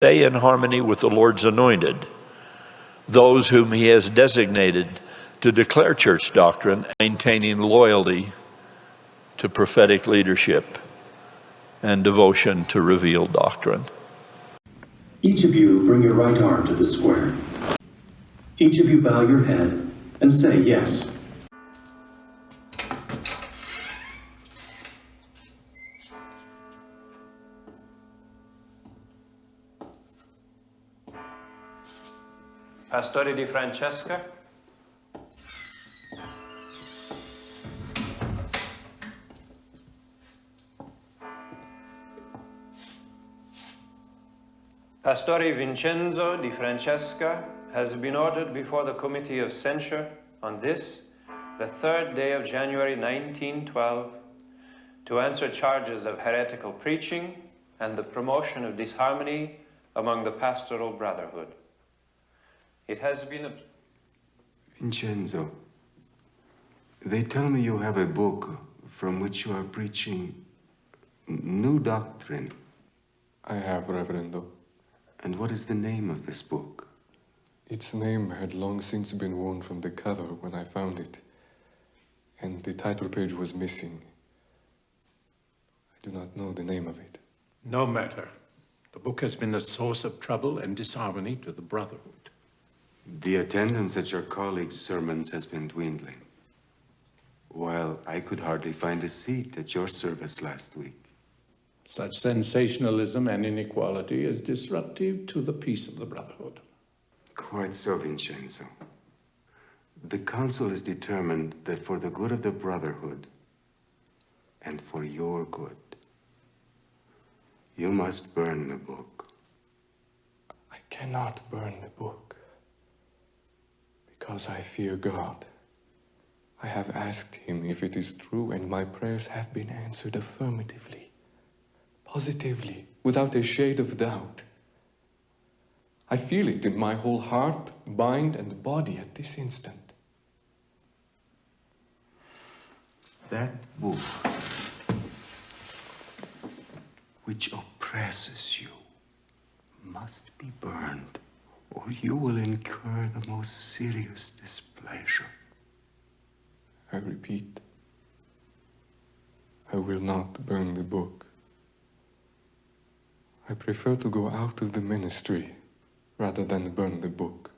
Stay in harmony with the Lord's anointed, those whom he has designated to declare church doctrine, maintaining loyalty to prophetic leadership and devotion to revealed doctrine. Each of you bring your right arm to the square. Each of you bow your head and say yes. Pastori di Francesca. Pastori Vincenzo di Francesca has been ordered before the Committee of Censure on this, the 3rd day of January 1912, to answer charges of heretical preaching and the promotion of disharmony among the pastoral brotherhood. It has been Vincenzo, they tell me you have a book from which you are preaching new doctrine. I have, Reverendo. And what is the name of this book? Its name had long since been worn from the cover when I found it, and the title page was missing. I do not know the name of it. No matter. The book has been a source of trouble and disharmony to the Brotherhood. The attendance at your colleagues' sermons has been dwindling, while I could hardly find a seat at your service last week. Such sensationalism and inequality is disruptive to the peace of the Brotherhood. Quite so, Vincenzo. The Council is determined that for the good of the Brotherhood, and for your good, you must burn the book. I cannot burn the book, because I fear God. I have asked him if it is true, and my prayers have been answered affirmatively, positively, without a shade of doubt. I feel it in my whole heart, mind, and body at this instant. That book, which oppresses you, must be burned, or you will incur the most serious displeasure. I repeat, I will not burn the book. I prefer to go out of the ministry rather than burn the book.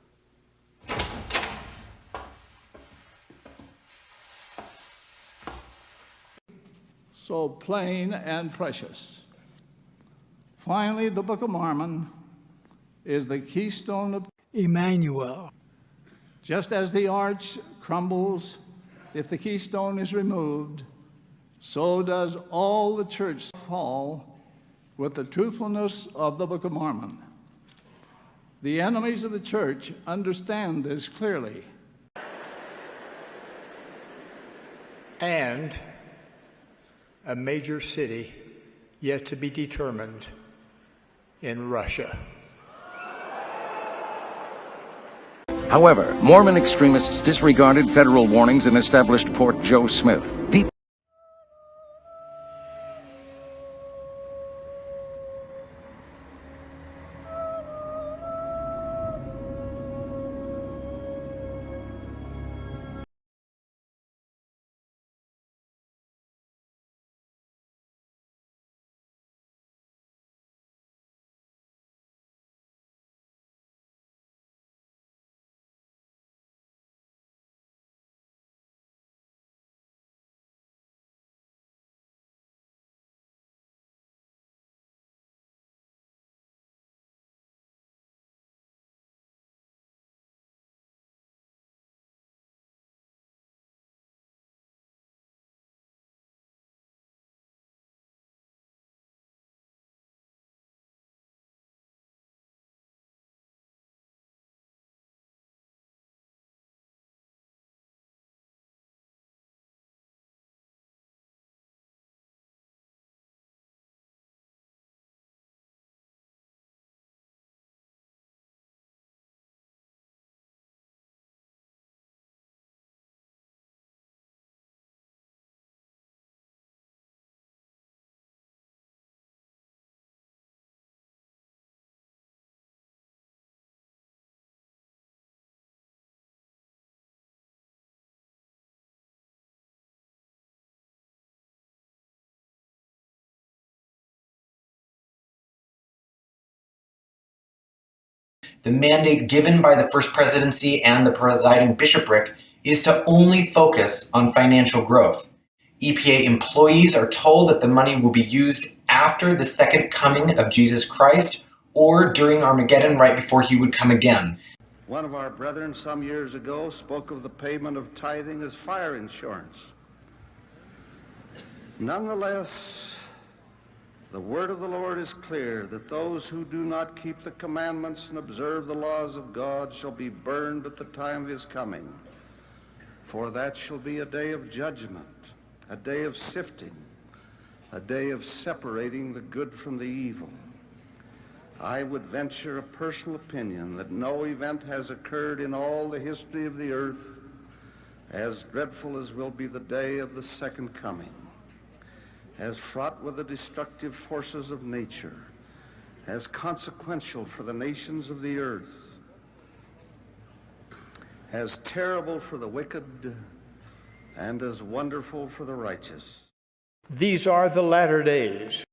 So plain and precious. Finally, the Book of Mormon is the keystone of Emmanuel. Just as the arch crumbles if the keystone is removed, so does all the church fall with the truthfulness of the Book of Mormon. The enemies of the church understand this clearly. And a major city yet to be determined in Russia. However, Mormon extremists disregarded federal warnings and established Port Joe Smith, deep The mandate given by the First Presidency and the presiding bishopric is to only focus on financial growth. EPA employees are told that the money will be used after the second coming of Jesus Christ or during Armageddon right before he would come again. One of our brethren some years ago spoke of the payment of tithing as fire insurance. Nonetheless, the word of the Lord is clear that those who do not keep the commandments and observe the laws of God shall be burned at the time of his coming. For that shall be a day of judgment, a day of sifting, a day of separating the good from the evil. I would venture a personal opinion that no event has occurred in all the history of the earth as dreadful as will be the day of the second coming, as fraught with the destructive forces of nature, as consequential for the nations of the earth, as terrible for the wicked, and as wonderful for the righteous. These are the latter days.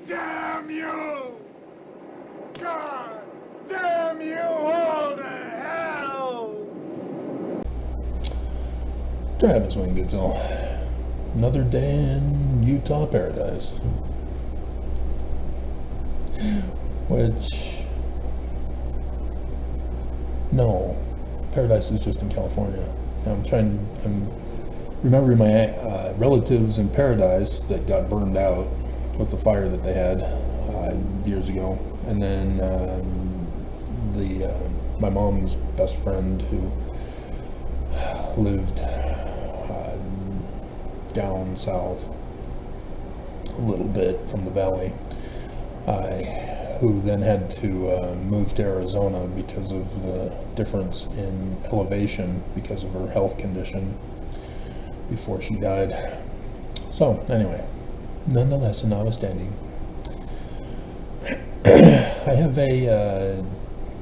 Damn you! God damn you all to hell! Travis Wayne Goodsell. Another day in Utah paradise. Which... No. Paradise is just in California. I'm remembering my relatives in Paradise that got burned out with the fire that they had years ago, and then my mom's best friend who lived down south a little bit from the valley, who then had to move to Arizona because of the difference in elevation because of her health condition before she died. So anyway, nonetheless, notwithstanding, I have a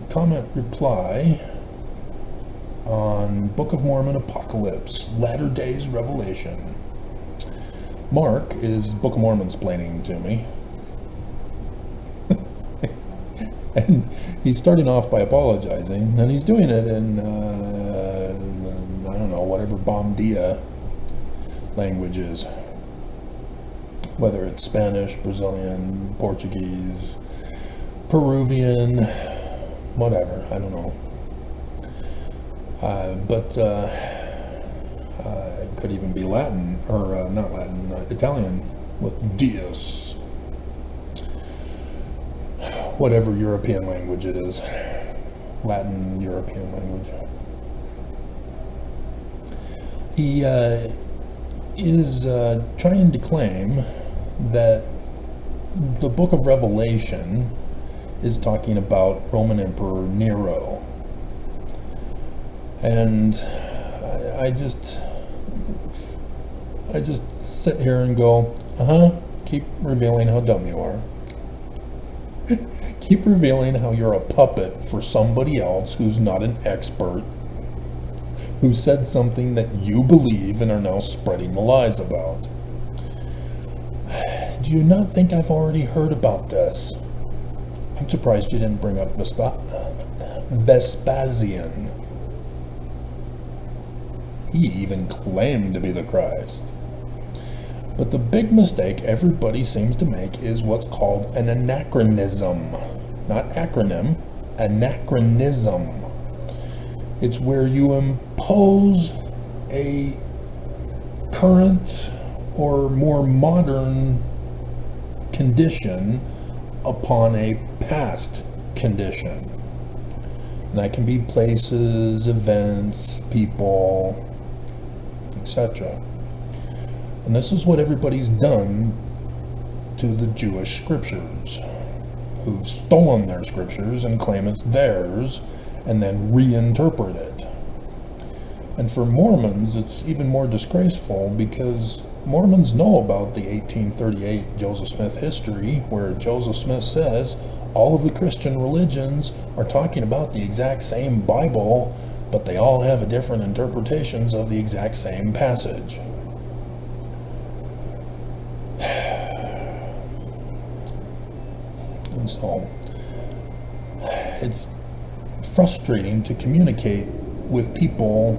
comment reply on Book of Mormon Apocalypse, Latter Days Revelation. Mark is Book of Mormon explaining to me. And he's starting off by apologizing, and he's doing it in, I don't know, whatever Bomdia language is. Whether it's Spanish, Brazilian, Portuguese, Peruvian, whatever, I don't know. But it could even be Latin, or not Latin, Italian, with Dios. Whatever European language it is. Latin, European language. He is trying to claim that the book of Revelation is talking about Roman Emperor Nero. And I just sit here and go, keep revealing how dumb you are. Keep revealing how you're a puppet for somebody else who's not an expert, who said something that you believe and are now spreading the lies about. Do you not think I've already heard about this? I'm surprised you didn't bring up Vespasian. He even claimed to be the Christ. But the big mistake everybody seems to make is what's called an anachronism. Not acronym, anachronism. It's where you impose a current or more modern condition upon a past condition. And that can be places, events, people, etc. And this is what everybody's done to the Jewish scriptures, who've stolen their scriptures and claim it's theirs, and then reinterpret it. And for Mormons, it's even more disgraceful because Mormons know about the 1838 Joseph Smith history, where Joseph Smith says all of the Christian religions are talking about the exact same Bible, but they all have different interpretations of the exact same passage. And so, it's frustrating to communicate with people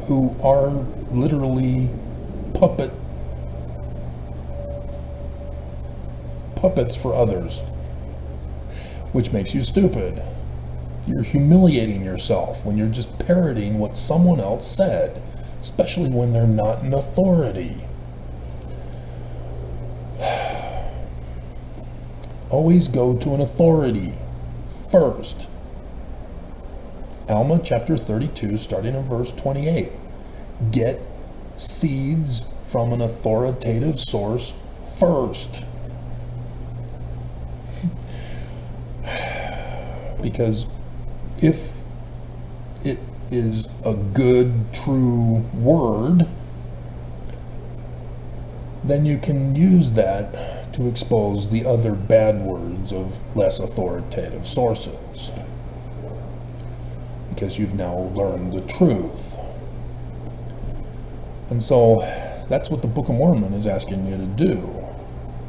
who are literally puppets for others, which makes you stupid. You're humiliating yourself when you're just parroting what someone else said, especially when they're not an authority. Always go to an authority first. Alma chapter 32, starting in verse 28. Get seeds from an authoritative source first. Because if it is a good, true word, then you can use that to expose the other bad words of less authoritative sources. Because you've now learned the truth. And so that's what the Book of Mormon is asking you to do.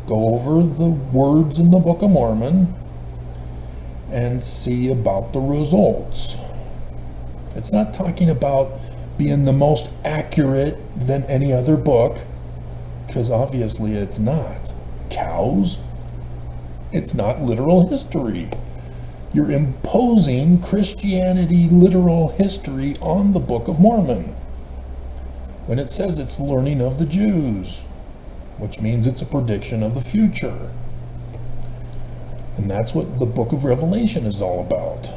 Go over the words in the Book of Mormon and see about the results. It's not talking about being the most accurate than any other book, because obviously it's not. Cows? It's not literal history. You're imposing Christianity literal history on the Book of Mormon when it says it's learning of the Jews, which means it's a prediction of the future. And that's what the book of Revelation is all about.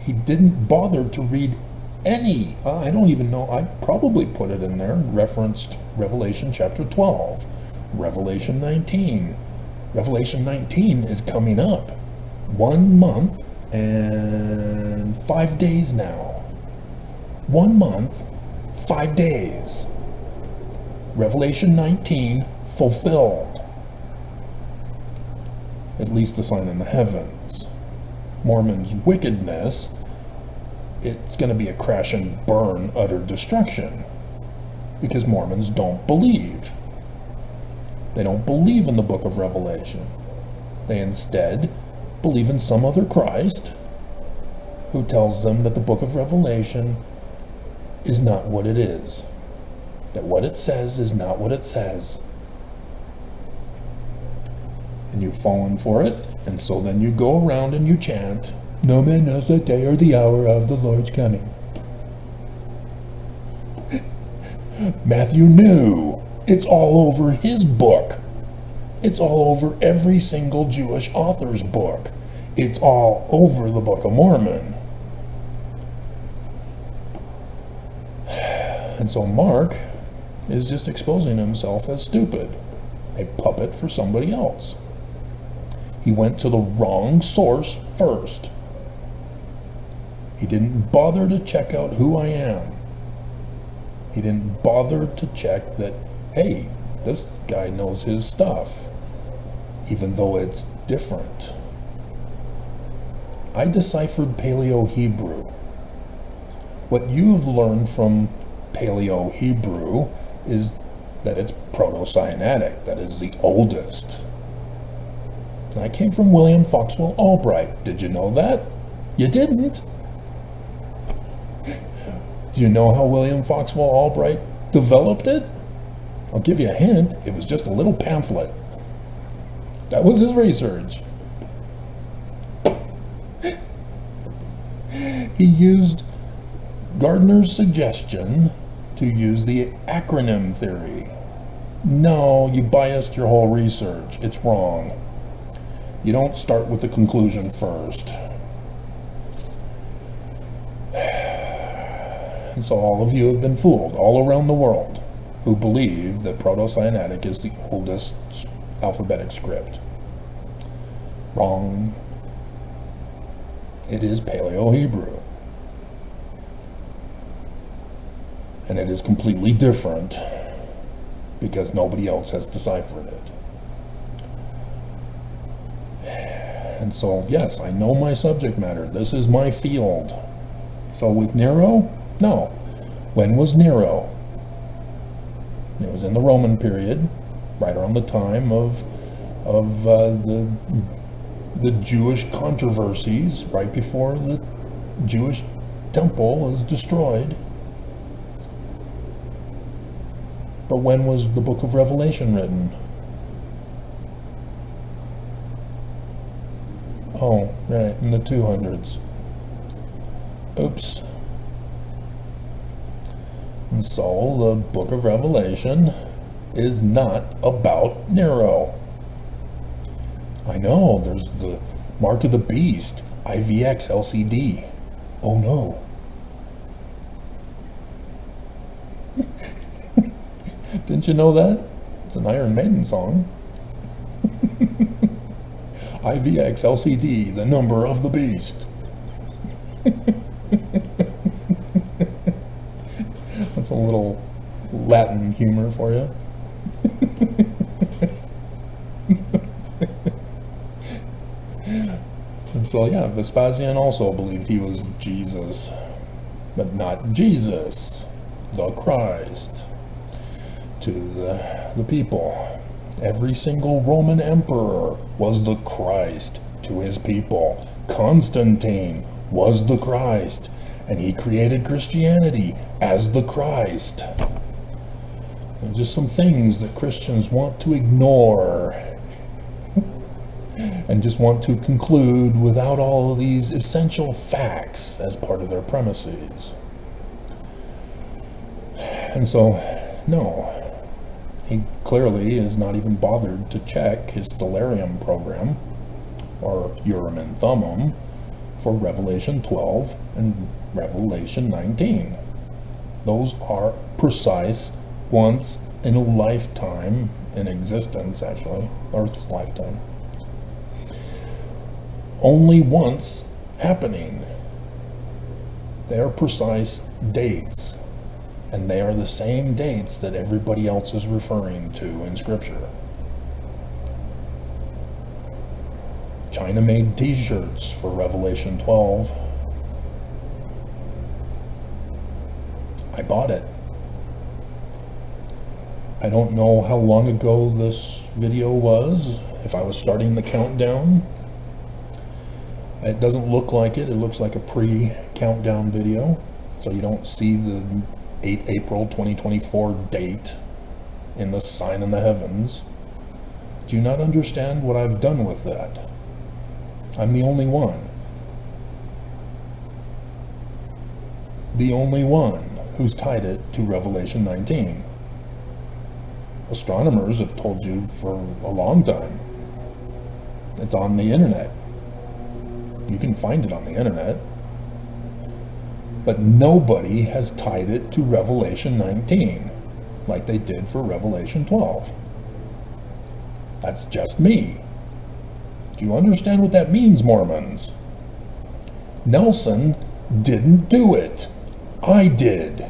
He didn't bother to read any, I don't even know, I probably put it in there, referenced Revelation chapter 12, Revelation 19. Revelation 19 is coming up 1 month and 5 days now. 1 month, 5 days. Revelation 19 fulfilled. At least the sign in the heavens. Mormon's wickedness, it's going to be a crash and burn, utter destruction. Because Mormons don't believe. They don't believe in the book of Revelation. They instead believe in some other Christ who tells them that the book of Revelation is not what it is. That what it says is not what it says. And you've fallen for it, and so then you go around and you chant, "No man knows the day or the hour of the Lord's coming." Matthew knew. It's all over his book. It's all over every single Jewish author's book. It's all over the Book of Mormon. And so Mark is just exposing himself as stupid, a puppet for somebody else. He went to the wrong source first. He didn't bother to check out who I am. He didn't bother to check that, hey, this guy knows his stuff, even though it's different. I deciphered Paleo-Hebrew. What you've learned from Paleo-Hebrew is that it's Proto-Sinaitic, that is the oldest. I came from William Foxwell Albright. Did you know that? You didn't. Do you know how William Foxwell Albright developed it? I'll give you a hint. It was just a little pamphlet. That was his research. He used Gardner's suggestion to use the acronym theory. No, you biased your whole research. It's wrong. You don't start with the conclusion first. And so all of you have been fooled all around the world who believe that Proto-Sinaitic is the oldest alphabetic script. Wrong. It is Paleo-Hebrew. And it is completely different because nobody else has deciphered it. And so, yes, I know my subject matter. This is my field. So with Nero? No. When was Nero? It was in the Roman period, right around the time of the Jewish controversies, right before the Jewish temple was destroyed. But when was the book of Revelation written? Oh, right, in the 200s. Oops. And so the book of Revelation is not about Nero. I know, there's the Mark of the Beast, IVX LCD. Oh no. Didn't you know that? It's an Iron Maiden song. IVX LCD, the number of the beast. That's a little Latin humor for you. And so yeah, Vespasian also believed he was Jesus, but not Jesus, the Christ, to the people. Every single Roman emperor was the Christ to his people. Constantine was the Christ, and he created Christianity as the Christ. And just some things that Christians want to ignore and just want to conclude without all of these essential facts as part of their premises. And so, no, he clearly is not even bothered to check his Stellarium program, or Urim and Thummim, for Revelation 12 and Revelation 19. Those are precise, once in a lifetime, in existence actually, Earth's lifetime. Only once happening. They are precise dates, and they are the same dates that everybody else is referring to in Scripture. China made t-shirts for Revelation 12. I bought it. I don't know how long ago this video was, if I was starting the countdown. It doesn't look like it. It looks like a pre-countdown video, so you don't see the 8 April 2024 date in the sign in the heavens. Do you not understand what I've done with that? I'm the only one. The only one who's tied it to Revelation 19. Astronomers have told you for a long time. It's on the internet. You can find it on the internet. But nobody has tied it to Revelation 19, like they did for Revelation 12. That's just me. Do you understand what that means, Mormons? Nelson didn't do it. I did.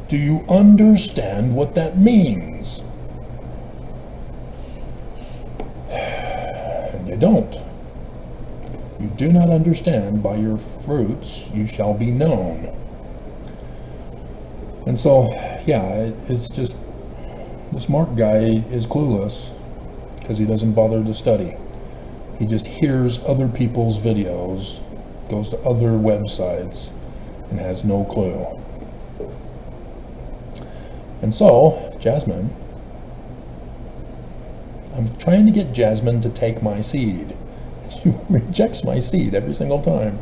Do you understand what that means? And you don't. You do not understand. By your fruits you shall be known. And so, yeah, it's just, this Mark guy is clueless because he doesn't bother to study. He just hears other people's videos goes to other websites, and has no clue. And so, Jasmine, I'm trying to get Jasmine to take my seed. She rejects my seed every single time.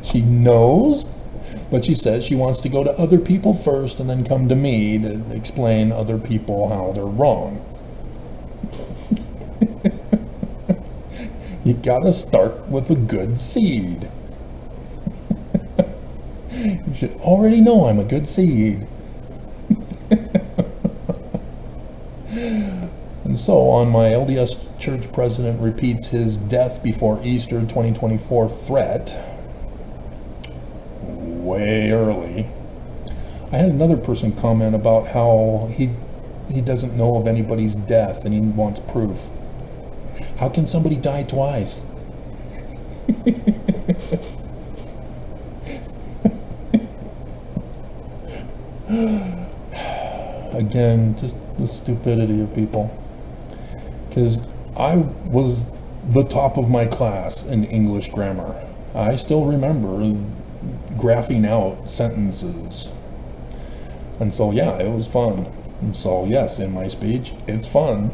She knows, but she says she wants to go to other people first and then come to me to explain other people how they're wrong. You gotta start with a good seed. You should already know I'm a good seed. And so on my LDS church president repeats his death before Easter 2024 threat, way early, I had another person comment about how he doesn't know of anybody's death and he wants proof. How can somebody die twice? Again, just the stupidity of people. Because I was the top of my class in English grammar. I still remember graphing out sentences. And so, yeah, it was fun. And so, yes, in my speech, it's fun.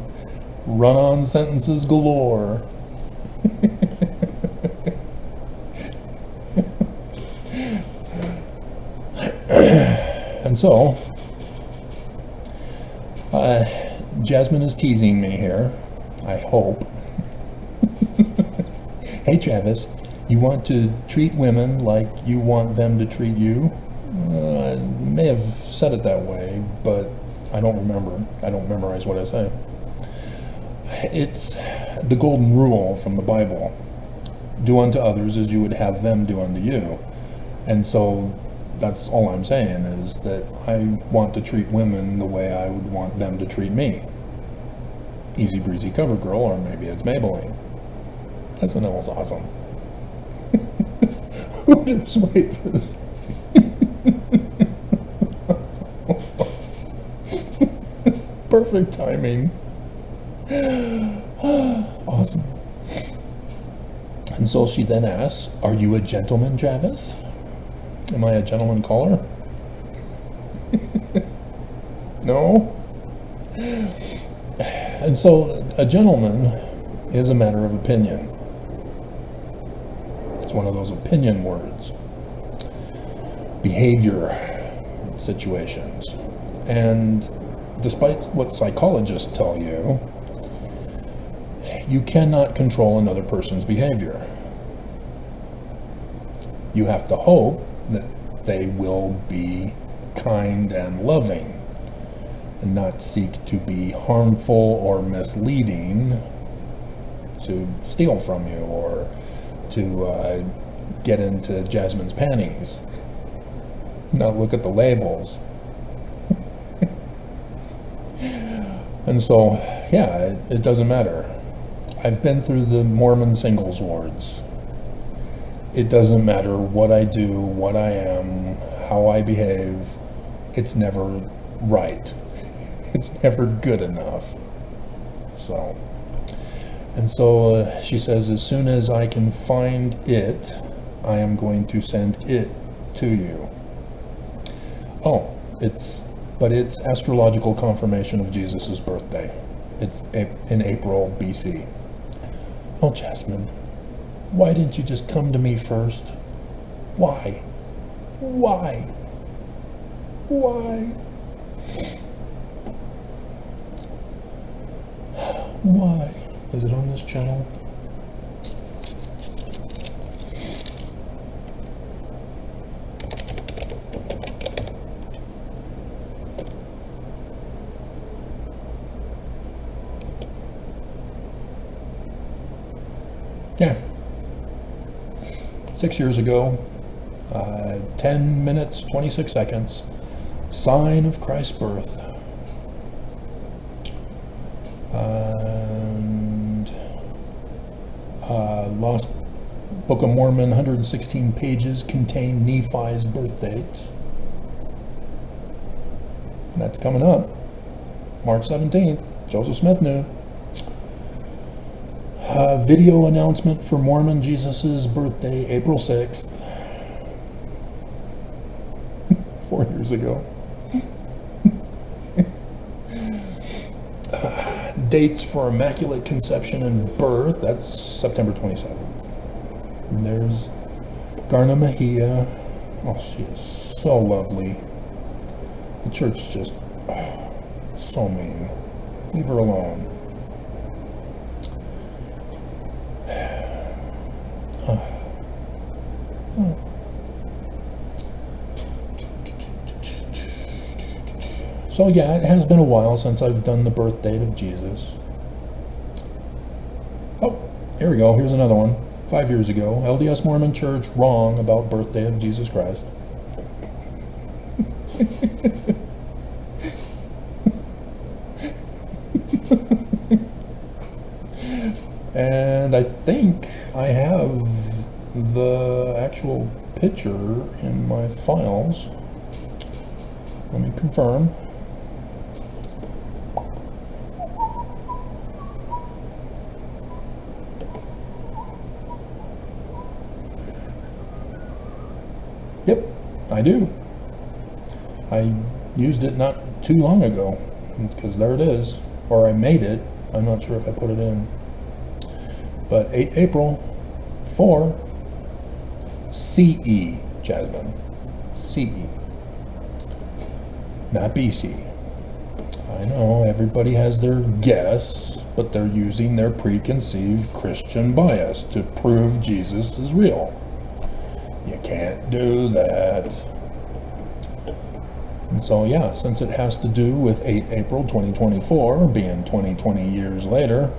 Run-on sentences galore. And so, Jasmine is teasing me here, I hope. Hey Travis, you want to treat women like you want them to treat you? I may have said it that way, but I don't remember. I don't memorize what I say. It's the golden rule from the Bible. Do unto others as you would have them do unto you. And so that's all I'm saying, is that I want to treat women the way I would want them to treat me. Easy breezy cover girl, or maybe it's Maybelline. SNL was awesome. Hooters waitress. Perfect timing. Awesome. And so she then asks, are you a gentleman, Travis? Am I a gentleman caller? No? And so a gentleman is a matter of opinion. It's one of those opinion words. Behavior situations. And despite what psychologists tell you, you cannot control another person's behavior. You have to hope that they will be kind and loving and not seek to be harmful or misleading to steal from you or to get into Jasmine's panties. Not look at the labels. And so, yeah, it doesn't matter. I've been through the Mormon singles wards. It doesn't matter what I do, what I am, how I behave. It's never right. It's never good enough. So, and so she says, as soon as I can find it, I am going to send it to you. Oh, it's astrological confirmation of Jesus' birthday. It's in April BC. Oh, Jasmine, why didn't you just come to me first? Why? Why? Why? Why? Is it on this channel? Yeah. 6 years ago, 10 minutes, 26 seconds, sign of Christ's birth. And Lost Book of Mormon, 116 pages, contain Nephi's birth date. And that's coming up. March 17th. Joseph Smith knew. Video announcement for Mormon Jesus' birthday, April 6th. 4 years ago. Dates for Immaculate Conception and Birth, that's September 27th. And there's Garna Mejia. Oh, she is so lovely. The church just, so mean. Leave her alone. So yeah, it has been a while since I've done the birth date of Jesus. Oh, here we go. Here's another one. 5 years ago, LDS Mormon Church wrong about birthday of Jesus Christ. And I think I have the actual picture in my files. Let me confirm. Yep, I do. I used it not too long ago, because there it is. Or I made it. I'm not sure if I put it in. But 8 April 4 CE, Jasmine. CE. Not BC. I know everybody has their guess, but they're using their preconceived Christian bias to prove Jesus is real. You can't do that. And so yeah, since it has to do with 8 April 2024, being 20 years later,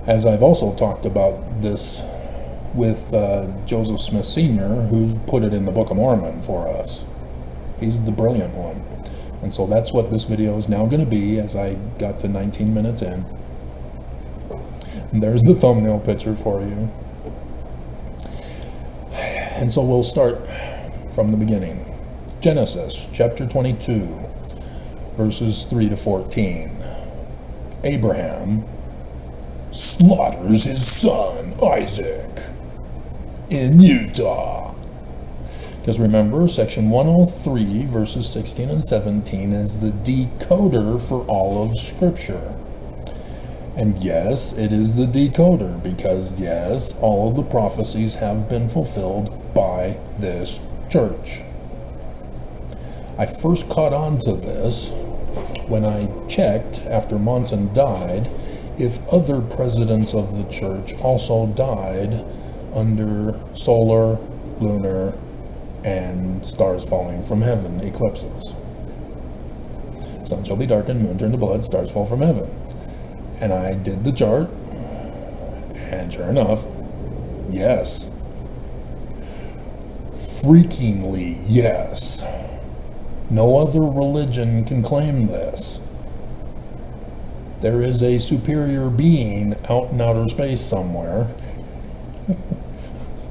as I've also talked about this with Joseph Smith Sr., who's put it in the Book of Mormon for us. He's the brilliant one. And so that's what this video is now going to be as I got to 19 minutes in. And there's the thumbnail picture for you. And so we'll start from the beginning. Genesis chapter 22, verses 3 to 14. Abraham slaughters his son Isaac in Utah. Because remember, section 103, verses 16 and 17 is the decoder for all of Scripture. And yes, it is the decoder, because yes, all of the prophecies have been fulfilled by this church. I first caught on to this when I checked, after Monson died, if other presidents of the church also died under solar, lunar, and stars falling from heaven eclipses. Sun shall be darkened, moon turned to blood, stars fall from heaven. And I did the chart, and sure enough, yes. Freakingly yes. No other religion can claim this. There is a superior being out in outer space somewhere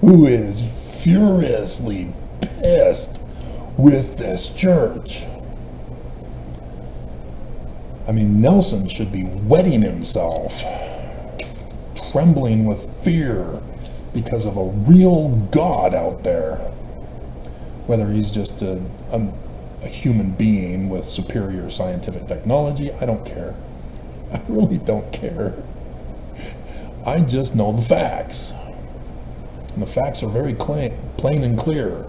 who is furiously pissed with this church. I mean, Nelson should be wetting himself, trembling with fear because of a real God out there. Whether he's just a human being with superior scientific technology, I don't care. I really don't care. I just know the facts. And the facts are very plain and clear.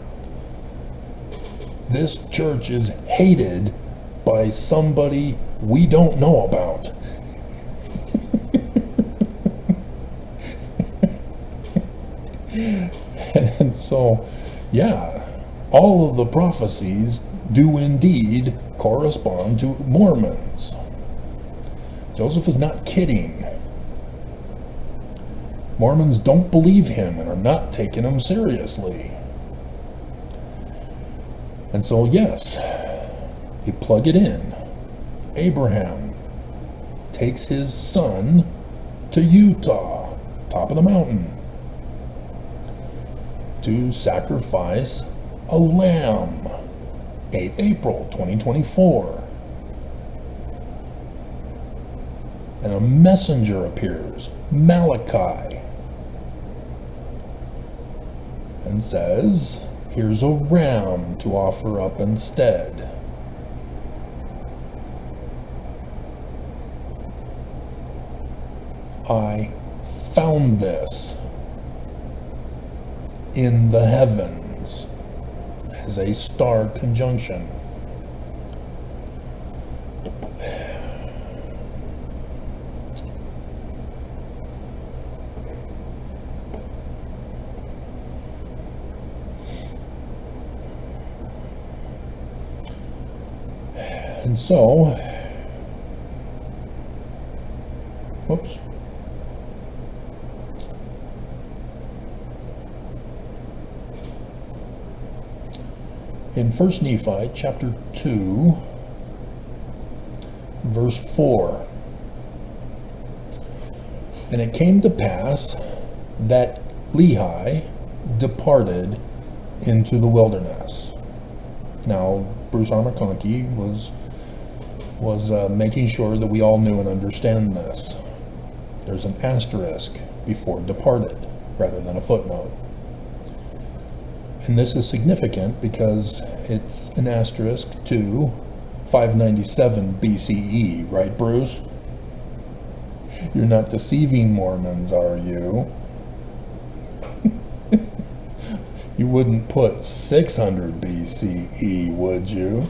This church is hated by somebody we don't know about. And so, yeah, all of the prophecies do indeed correspond to Mormons. Joseph is not kidding. Mormons don't believe him and are not taking him seriously. And so, yes, you plug it in. Abraham takes his son to Utah, top of the mountain, to sacrifice a lamb. 8 April 2024. and a messenger appears, Malachi, and says, here's a ram to offer up instead. I found this in the heavens as a star conjunction. And so, whoops. In 1 Nephi chapter 2, verse 4, and it came to pass that Lehi departed into the wilderness. Now, Bruce R. McConkie was making sure that we all knew and understand this. There's an asterisk before departed rather than a footnote. And this is significant because it's an asterisk to 597 BCE, right, Bruce? You're not deceiving Mormons, are you? You wouldn't put 600 BCE, would you?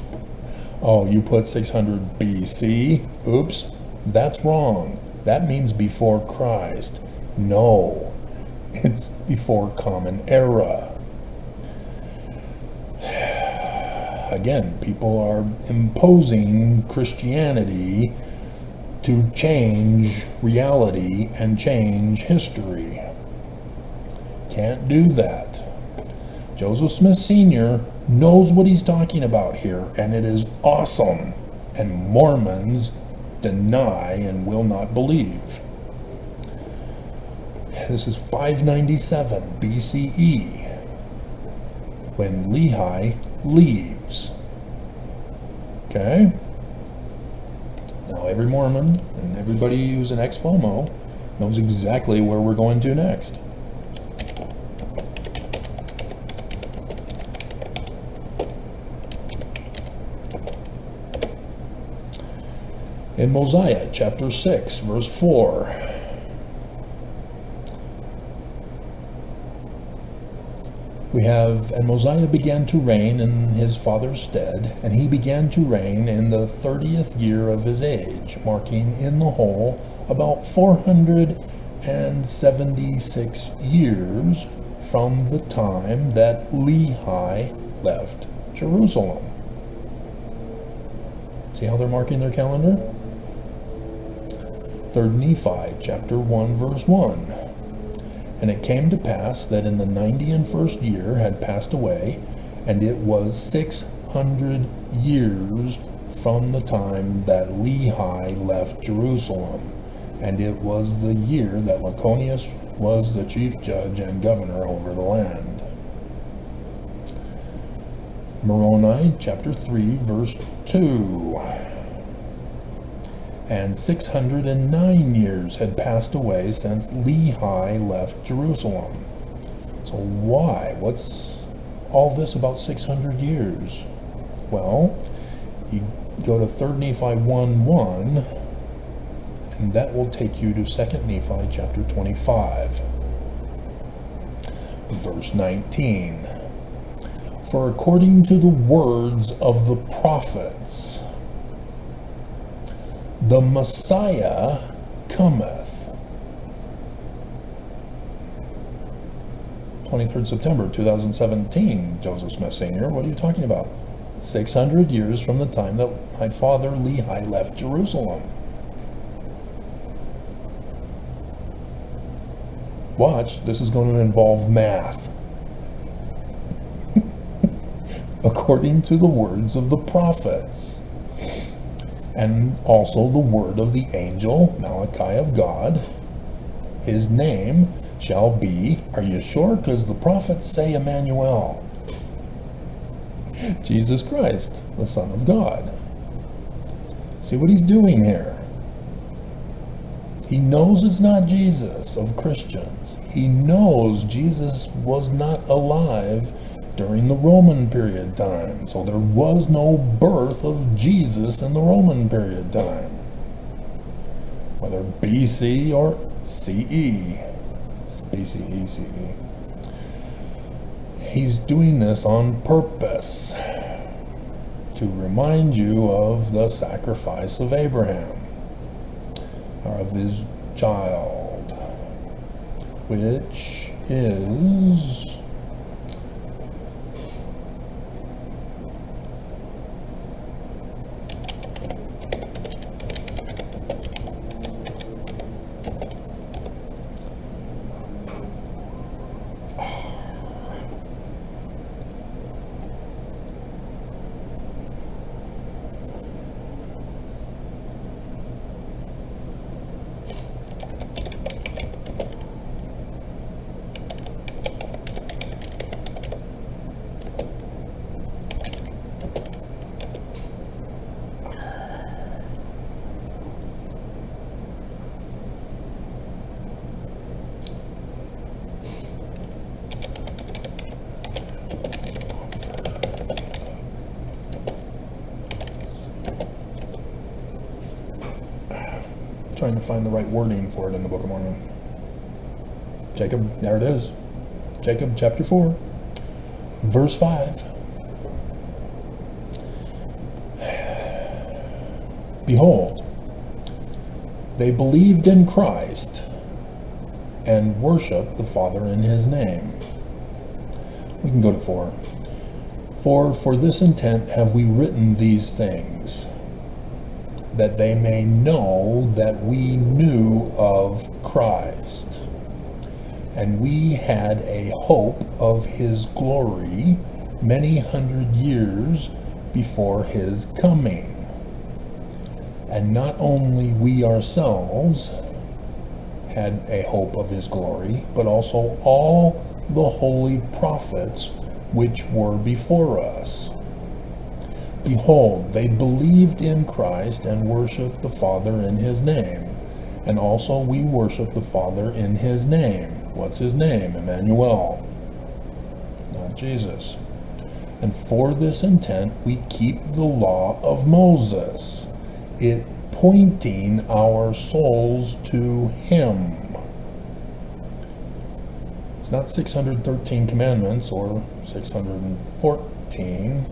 Oh, you put 600 BC? Oops, that's wrong. That means before Christ. No, it's before Common Era. Again, people are imposing Christianity to change reality and change history. Can't do that. Joseph Smith Sr. knows what he's talking about here, and it is awesome. And Mormons deny and will not believe. This is 597 BCE, when Lehi leaves. Okay? Now every Mormon and everybody who's an ex-FOMO knows exactly where we're going to next. In Mosiah chapter 6, verse 4, we have, and Mosiah began to reign in his father's stead, and he began to reign in the 30th year of his age, marking in the whole about 476 years from the time that Lehi left Jerusalem. See how they're marking their calendar? 3 Nephi chapter 1 verse 1. And it came to pass that in the 91st year had passed away, and it was 600 years from the time that Lehi left Jerusalem, and it was the year that Laconius was the chief judge and governor over the land. Moroni chapter 3 verse 2. And 609 years had passed away since Lehi left Jerusalem. So why? What's all this about 600 years? Well, you go to 3 Nephi 1:1, and that will take you to 2 Nephi chapter 25, verse 19. For according to the words of the prophets, the Messiah cometh. 23rd September 2017, Joseph Smith Sr. What are you talking about? 600 years from the time that my father Lehi left Jerusalem. Watch, this is going to involve math. According to the words of the prophets, and also the word of the angel Malachi of God, his name shall be, are you sure? Because the prophets say Emmanuel, Jesus Christ, the Son of God. See what he's doing here? He knows it's not Jesus of Christians. He knows Jesus was not alive during the Roman period time. So there was no birth of Jesus in the Roman period time. Whether BC or CE. It's BCE, CE. He's doing this on purpose to remind you of the sacrifice of Abraham, or of his child, which is trying to find the right wording for it in the Book of Mormon. Jacob, there it is. Jacob chapter 4, verse 5. Behold, they believed in Christ and worshiped the Father in his name. We can go to 4. For this intent have we written these things, that they may know that we knew of Christ, and we had a hope of his glory many 100 years before his coming. And not only we ourselves had a hope of his glory, but also all the holy prophets which were before us. Behold, they believed in Christ and worshiped the Father in his name. And also we worship the Father in his name. What's his name? Emmanuel, not Jesus. And for this intent we keep the law of Moses, it pointing our souls to him. It's not 613 commandments or 614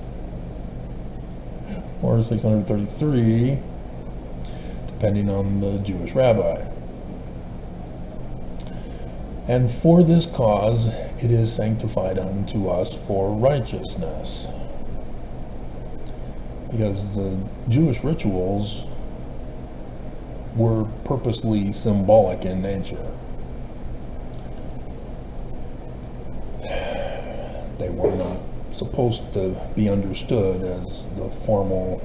or 633, depending on the Jewish rabbi. And for this cause it is sanctified unto us for righteousness. Because the Jewish rituals were purposely symbolic in nature. They were not supposed to be understood as the formal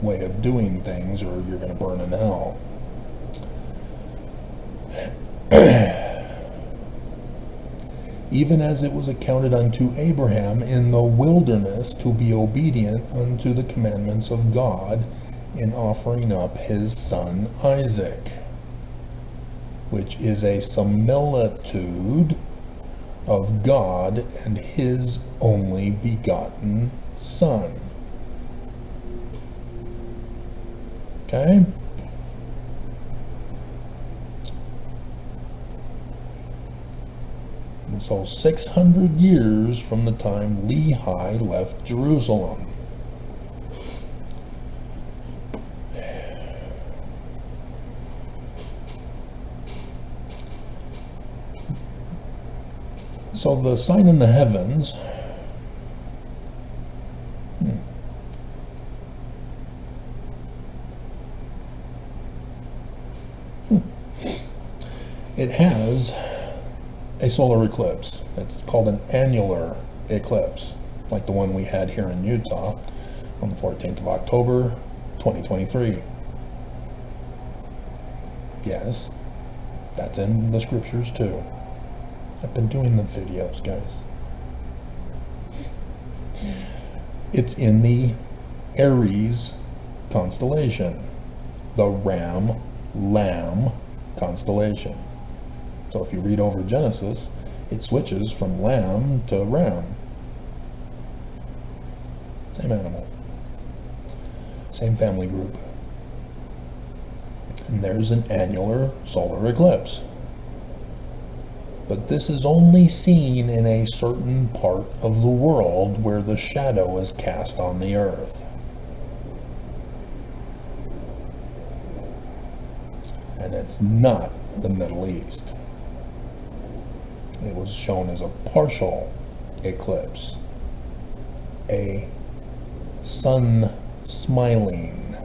way of doing things, or you're going to burn in hell. Even as it was accounted unto Abraham in the wilderness to be obedient unto the commandments of God in offering up his son Isaac, which is a similitude of God and his only begotten Son. Okay? And so 600 years from the time Lehi left Jerusalem. So the sign in the heavens it has a solar eclipse. It's called an annular eclipse, like the one we had here in Utah on the 14th of October 2023. Yes, that's in the scriptures too. I've been doing the videos, guys. It's in the Aries constellation, the Ram-Lamb constellation. So if you read over Genesis, it switches from lamb to ram. Same animal. Same family group. And there's an annular solar eclipse. But this is only seen in a certain part of the world where the shadow is cast on the earth. And it's not the Middle East. It was shown as a partial eclipse. A sun smiling.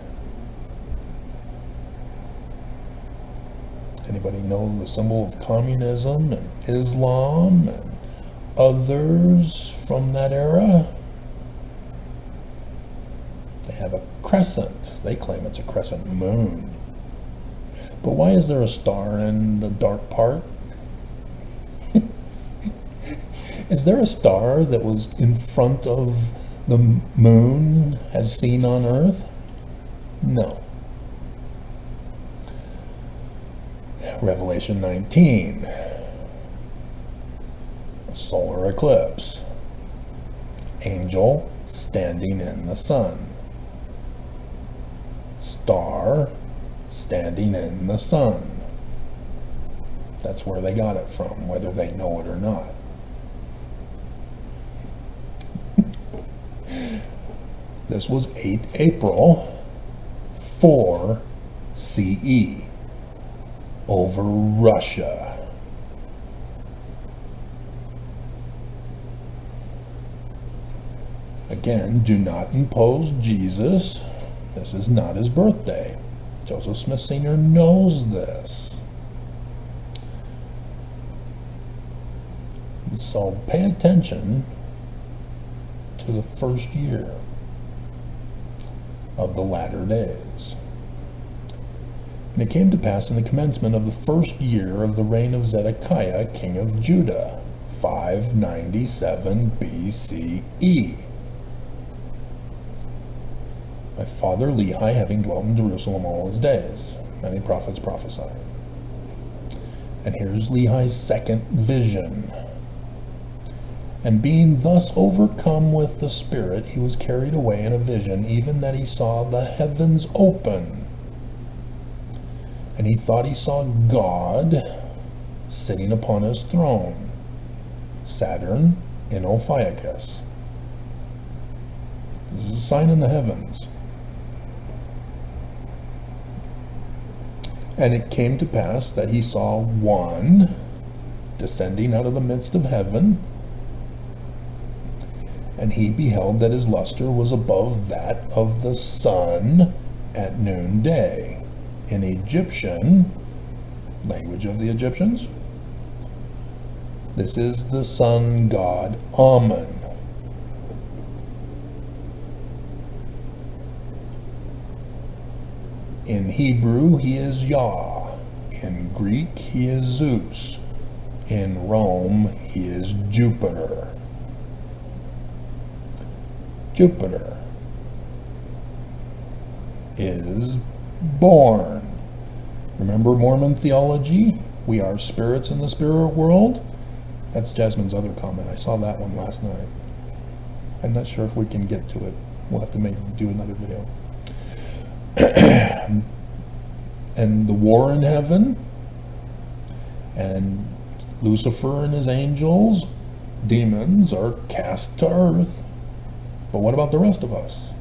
Anybody know the symbol of communism and Islam and others from that era? They have a crescent. They claim it's a crescent moon. But why is there a star in the dark part? Is there a star that was in front of the moon as seen on Earth? No. Revelation 19. A solar eclipse. Angel standing in the sun. Star standing in the sun. That's where they got it from, whether they know it or not. This was 8 April 4 CE over Russia. Again, do not impose Jesus. This is not his birthday. Joseph Smith Sr. knows this. And so pay attention to the first year of the latter days. And it came to pass in the commencement of the first year of the reign of Zedekiah, king of Judah, 597 BCE. My father Lehi, having dwelt in Jerusalem all his days, many prophets prophesied. And here's Lehi's second vision. And being thus overcome with the Spirit, he was carried away in a vision, even that he saw the heavens open. And he thought he saw God sitting upon his throne, Saturn in Ophiuchus. This is a sign in the heavens. And it came to pass that he saw one descending out of the midst of heaven, and he beheld that his luster was above that of the sun at noonday. In Egyptian, language of the Egyptians, this is the sun god Amun. In Hebrew, he is Yah. In Greek, he is Zeus. In Rome, he is Jupiter. Jupiter is born. Remember Mormon theology? We are spirits in the spirit world? That's Jasmine's other comment. I saw that one last night. I'm not sure if we can get to it. We'll have to do another video. And the war in heaven, and Lucifer and his angels, demons, are cast to earth. But what about the rest of us?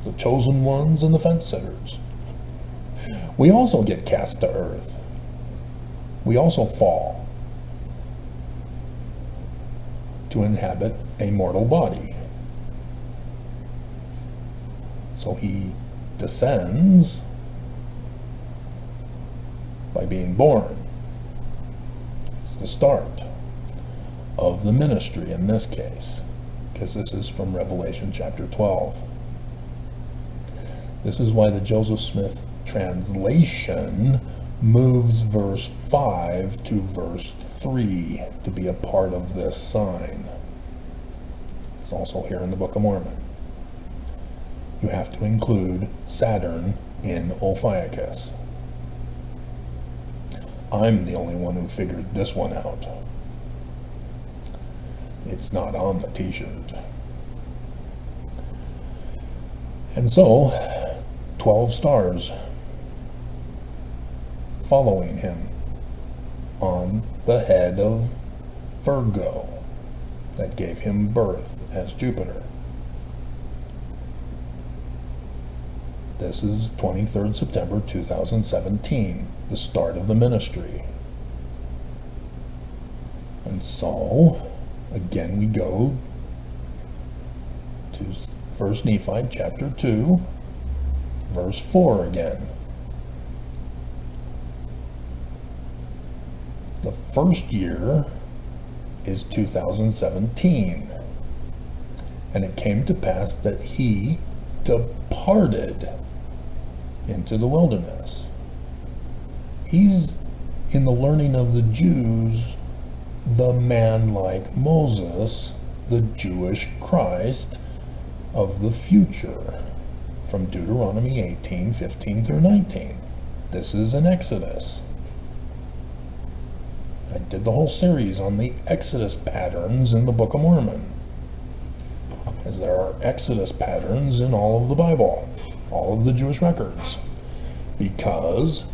The chosen ones and the fence sitters. We also get cast to earth. We also fall to inhabit a mortal body. So he descends by being born. It's the start of the ministry in this case, because this is from Revelation chapter 12. This is why the Joseph Smith translation moves verse 5 to verse 3 to be a part of this sign. It's also here in the Book of Mormon. You have to include Saturn in Ophiuchus. I'm the only one who figured this one out. It's not on the t-shirt. And so, 12 stars following him on the head of Virgo that gave him birth as Jupiter. This is 23rd September 2017, the start of the ministry. And so, again we go to 1 Nephi chapter 2, verse 4 again. The first year is 2017. And it came to pass that he departed into the wilderness. He's, in the learning of the Jews, the man like Moses, the Jewish Christ of the future, from Deuteronomy 18, 15 through 19. This is an Exodus. I did the whole series on the Exodus patterns in the Book of Mormon, as there are Exodus patterns in all of the Bible, all of the Jewish records, because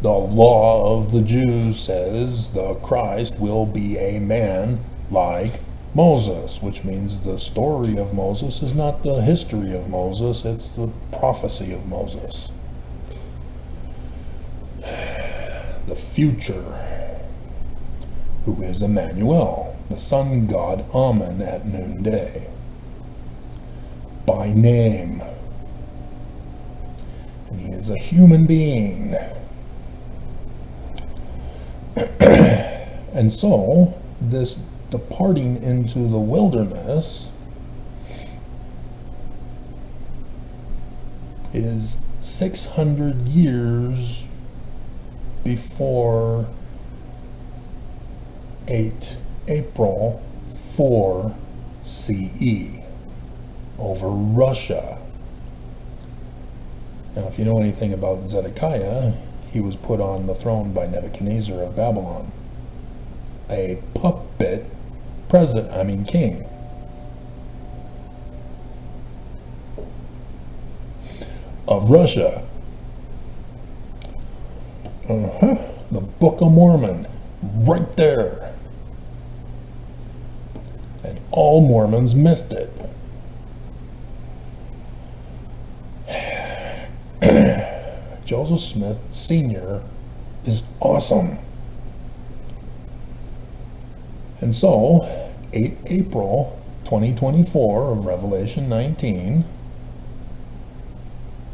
the law of the Jews says the Christ will be a man like Moses, which means the story of Moses is not the history of Moses, it's the prophecy of Moses. The future, who is Emmanuel, the sun god Amen at noonday, by name. And he is a human being. And so, this departing into the wilderness is 600 years before 8 April 4 CE over Russia. Now, if you know anything about Zedekiah, he was put on the throne by Nebuchadnezzar of Babylon, a puppet king. Of Russia. The Book of Mormon, right there. And all Mormons missed it. Joseph Smith Sr. is awesome. And so, 8 April 2024 of Revelation 19,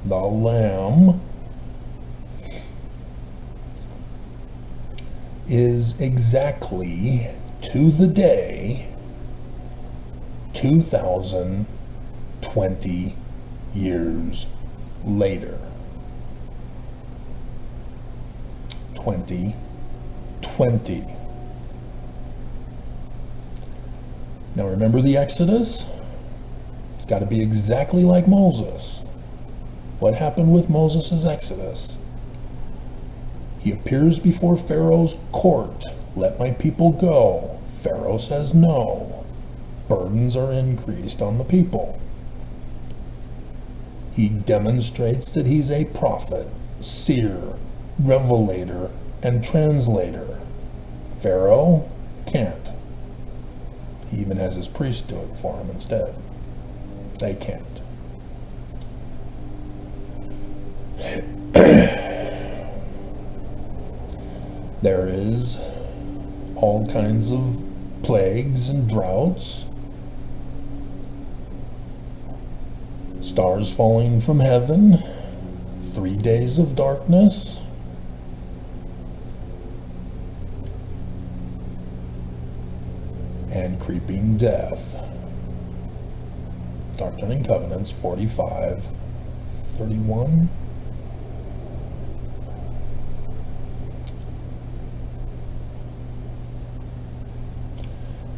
the Lamb is exactly to the day 2020 years later. 2020. Now remember the Exodus? It's got to be exactly like Moses. What happened with Moses' Exodus? He appears before Pharaoh's court. Let my people go. Pharaoh says no. Burdens are increased on the people. He demonstrates that he's a prophet, seer, revelator, and translator. Pharaoh can't. He even has his priests do it for him instead. They can't. There is all kinds of plagues and droughts, stars falling from heaven, 3 days of darkness, and creeping death. Doctrine and Covenants 45:31.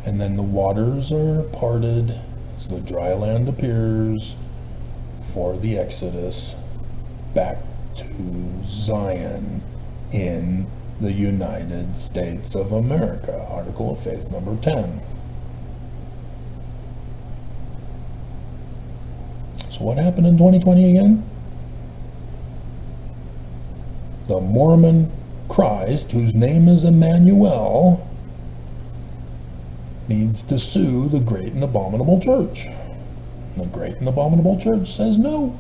And then the waters are parted as the dry land appears for the Exodus back to Zion in the United States of America, Article of Faith number 10. So what happened in 2020 again? The Mormon Christ, whose name is Emmanuel, needs to sue the Great and Abominable Church. The Great and Abominable Church says no.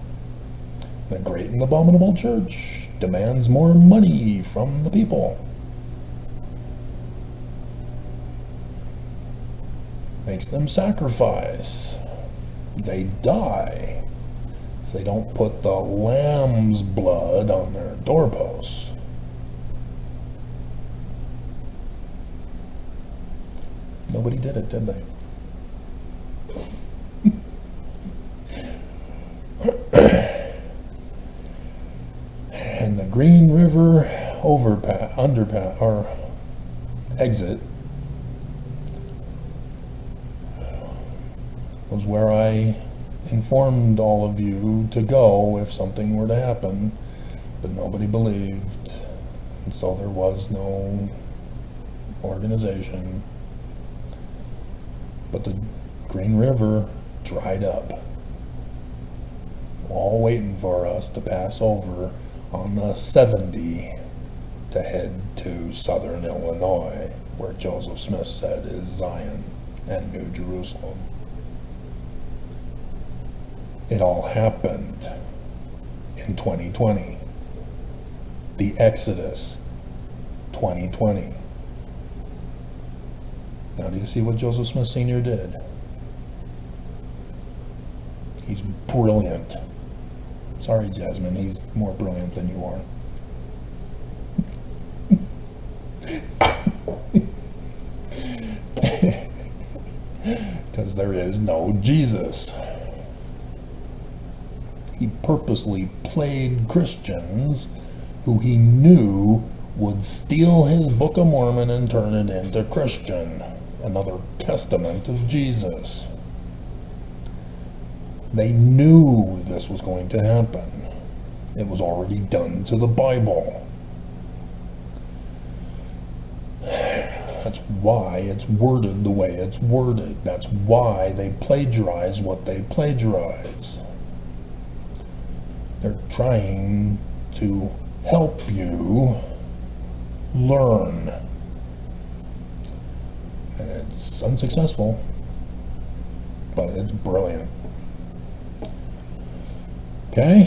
The Great and Abominable Church demands more money from the people. Makes them sacrifice. They die if they don't put the lamb's blood on their doorposts. Nobody did it, did they? And the Green River underpass or exit was where I informed all of you to go if something were to happen, but nobody believed, and so there was no organization. But the Green River dried up, all waiting for us to pass over on the 70 to head to southern Illinois, where Joseph Smith said is Zion and New Jerusalem. It all happened in 2020. The Exodus, 2020. Now do you see what Joseph Smith Sr. did? He's brilliant. Sorry, Jasmine, he's more brilliant than you are. Because there is no Jesus. He purposely played Christians who he knew would steal his Book of Mormon and turn it into Christian, another testament of Jesus. They knew this was going to happen. It was already done to the Bible. That's why it's worded the way it's worded. That's why they plagiarize what they plagiarize. They're trying to help you learn. And it's unsuccessful, but it's brilliant. Okay?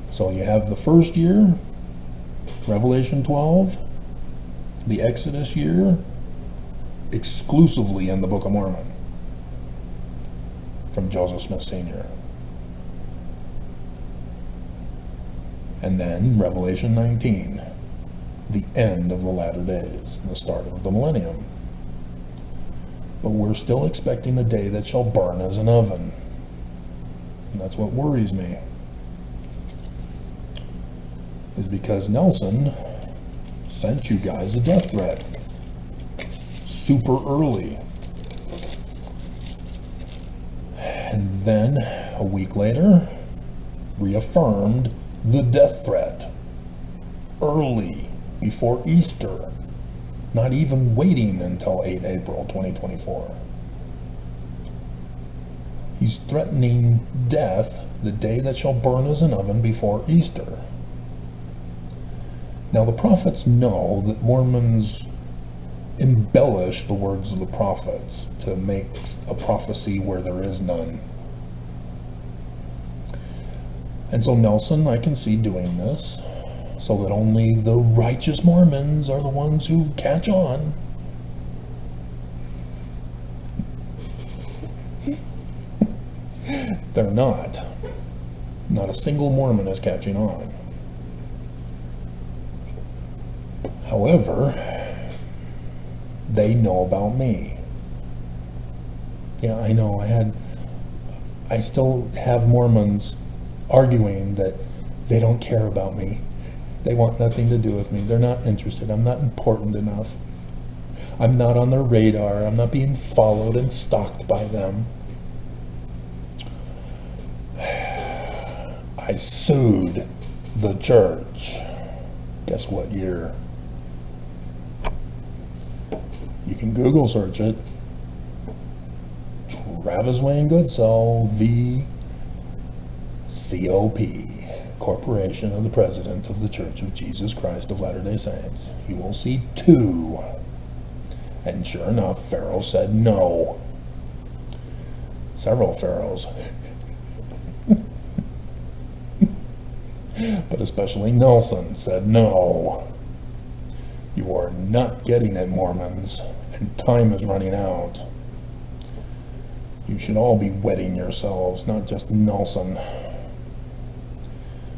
So you have the first year, Revelation 12, the Exodus year, exclusively in the Book of Mormon, from Joseph Smith Sr. And then Revelation 19, the end of the latter days, and the start of the millennium. But we're still expecting the day that shall burn as an oven. And that's what worries me. Is because Nelson sent you guys a death threat. Super early. And then, a week later, reaffirmed the death threat. Early, before Easter. Not even waiting until 8 April 2024. He's threatening death the day that shall burn as an oven before Easter. Now the prophets know that Mormons embellish the words of the prophets to make a prophecy where there is none. And so Nelson, I can see doing this, so that only the righteous Mormons are the ones who catch on. They're not. Not a single Mormon is catching on. However, they know about me. Yeah, I know, I still have Mormons arguing that they don't care about me. They want nothing to do with me. They're not interested. I'm not important enough. I'm not on their radar. I'm not being followed and stalked by them. I sued the church. Guess what year? You can Google search it. Travis Wayne Goodsell v. COP, Corporation of the President of the Church of Jesus Christ of Latter-day Saints. You will see 2. And sure enough, Pharaoh said no. Several pharaohs. But especially Nelson said no. You are not getting it, Mormons, and time is running out. You should all be wetting yourselves, not just Nelson.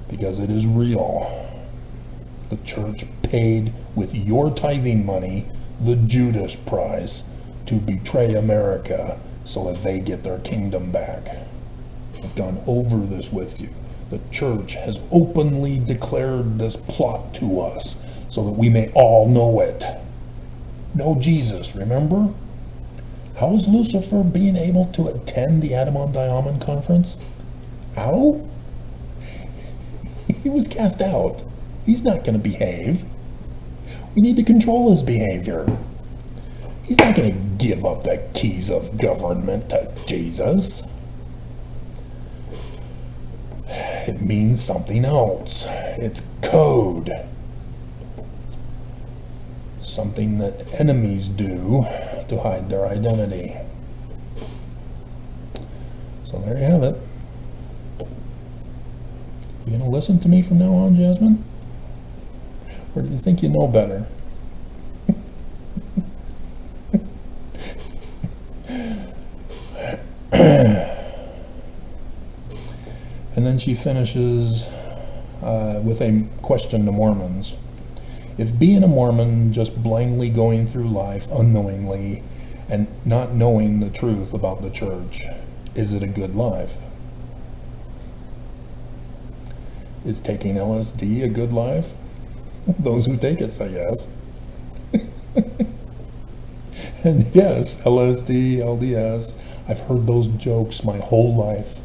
Because it is real. The church paid with your tithing money the Judas price to betray America so that they get their kingdom back. I've gone over this with you. The church has openly declared this plot to us so that we may all know it. Know Jesus, remember? How is Lucifer being able to attend the Adam-on-Diamond conference? How? He was cast out. He's not going to behave. We need to control his behavior. He's not going to give up the keys of government to Jesus. It means something else. It's code. Something that enemies do to hide their identity. So there you have it. You gonna listen to me from now on, Jasmine? Or do you think you know better? And then she finishes with a question to Mormons. If being a Mormon, just blindly going through life unknowingly and not knowing the truth about the church, is it a good life? Is taking LSD a good life? Those who take it say yes. And yes, LSD, LDS, I've heard those jokes my whole life.